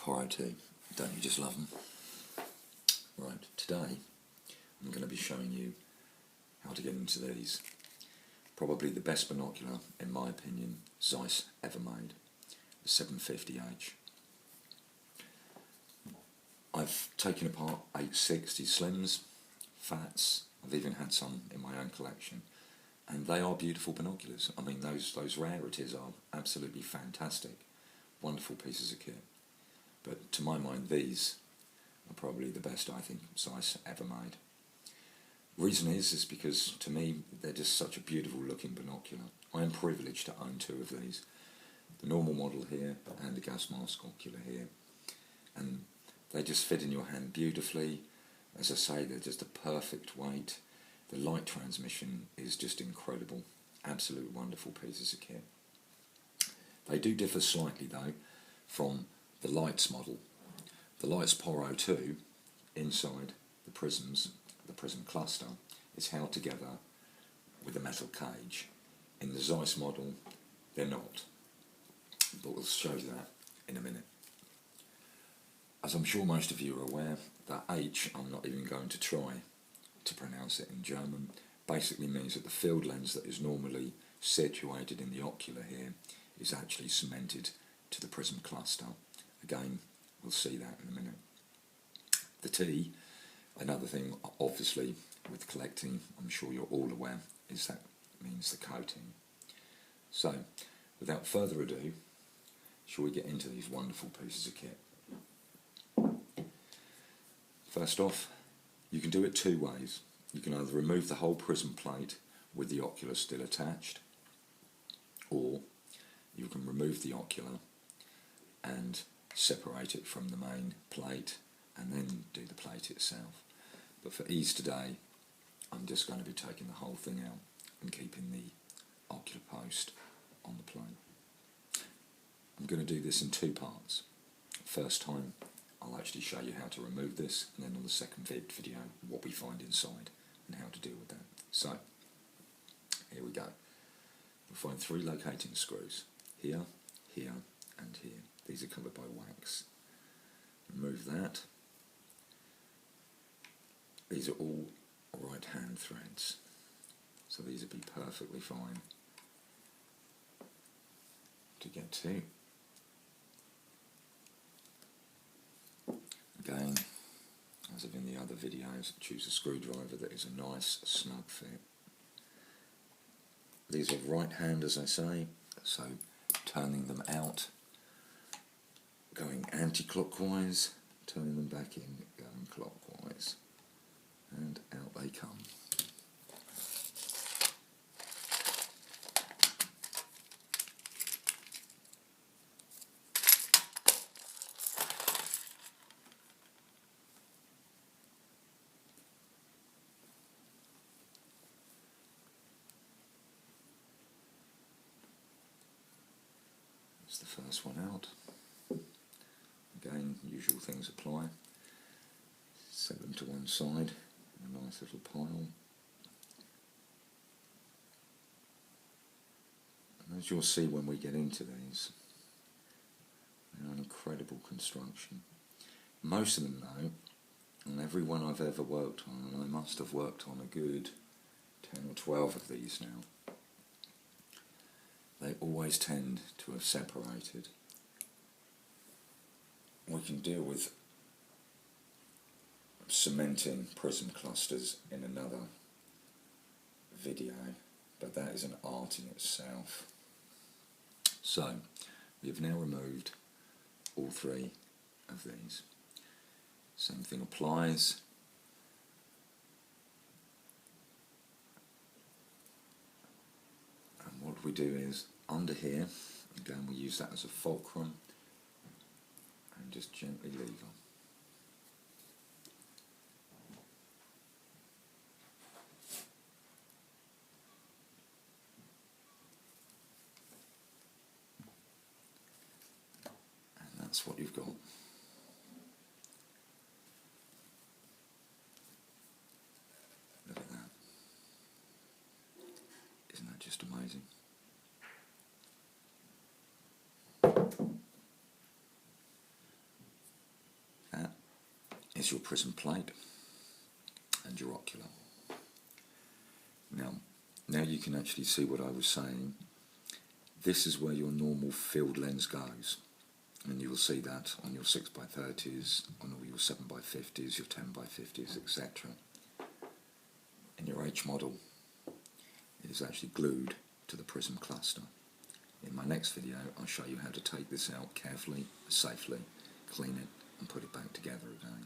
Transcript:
Porro 2, don't you just love them? Right, today I'm going to be showing you how to get into these. Probably the best binocular, in my opinion, Zeiss ever made, the 750H. I've taken apart 860 slims, fats, I've even had some in my own collection, and they are beautiful binoculars. I mean, those rarities are absolutely fantastic, wonderful pieces of kit. But to my mind, these are probably the best I think Zeiss ever made. Reason is because to me they're just such a beautiful looking binocular. I am privileged to own two of these, the normal model here and the gas mask ocular here, and they just fit in your hand beautifully. As I say, they're just a perfect weight. The light transmission is just incredible. Absolute wonderful pieces of kit. They do differ slightly though from the lights model. The lights Porro 2 inside the prisms, the prism cluster, is held together with a metal cage. In the Zeiss model they're not, but we'll show you that in a minute. As I'm sure most of you are aware, that H, I'm not even going to try to pronounce it in German, basically means that the field lens that is normally situated in the ocular here is actually cemented to the prism cluster. Again, we'll see that in a minute. The T, another thing obviously with collecting, I'm sure you're all aware, is that means the coating. So, without further ado, shall we get into these wonderful pieces of kit? First off, you can do it two ways. You can either remove the whole prism plate with the ocular still attached, or you can remove the ocular and separate it from the main plate and then do the plate itself. But for ease today, I'm just going to be taking the whole thing out and keeping the ocular post on the plate. I'm going to do this in two parts. First time I'll actually show you how to remove this, and then on the second video what we find inside and how to deal with that. So, here we go. We'll find three locating screws, here, here and here. These are covered by wax. Remove that. These are all right hand threads, so these would be perfectly fine to get to. Again, as in the other videos, choose a screwdriver that is a nice snug fit. These are right hand, as I say, so turning them out, going anti-clockwise, turning them back in, going clockwise, and out they come. That's the first one out. Again, usual things apply. Set them to one side in a nice little pile. And as you'll see when we get into these, they're an incredible construction. Most of them though, and every one I've ever worked on, and I must have worked on a good 10 or 12 of these now, they always tend to have separated. We can deal with cementing prism clusters in another video, but that is an art in itself. So, we have now removed all three of these. Same thing applies. And what we do is, under here, again we use that as a fulcrum, and just gently lever. And that's what you've got. Look at that. Isn't that just amazing? is your prism plate and your ocular. Now you can actually see what I was saying. This is where your normal field lens goes, and you will see that on your 6x30s, on all your 7x50s, your 10x50s, etc. And your H model is actually glued to the prism cluster. In my next video I'll show you how to take this out carefully, safely, clean it and put it back together again.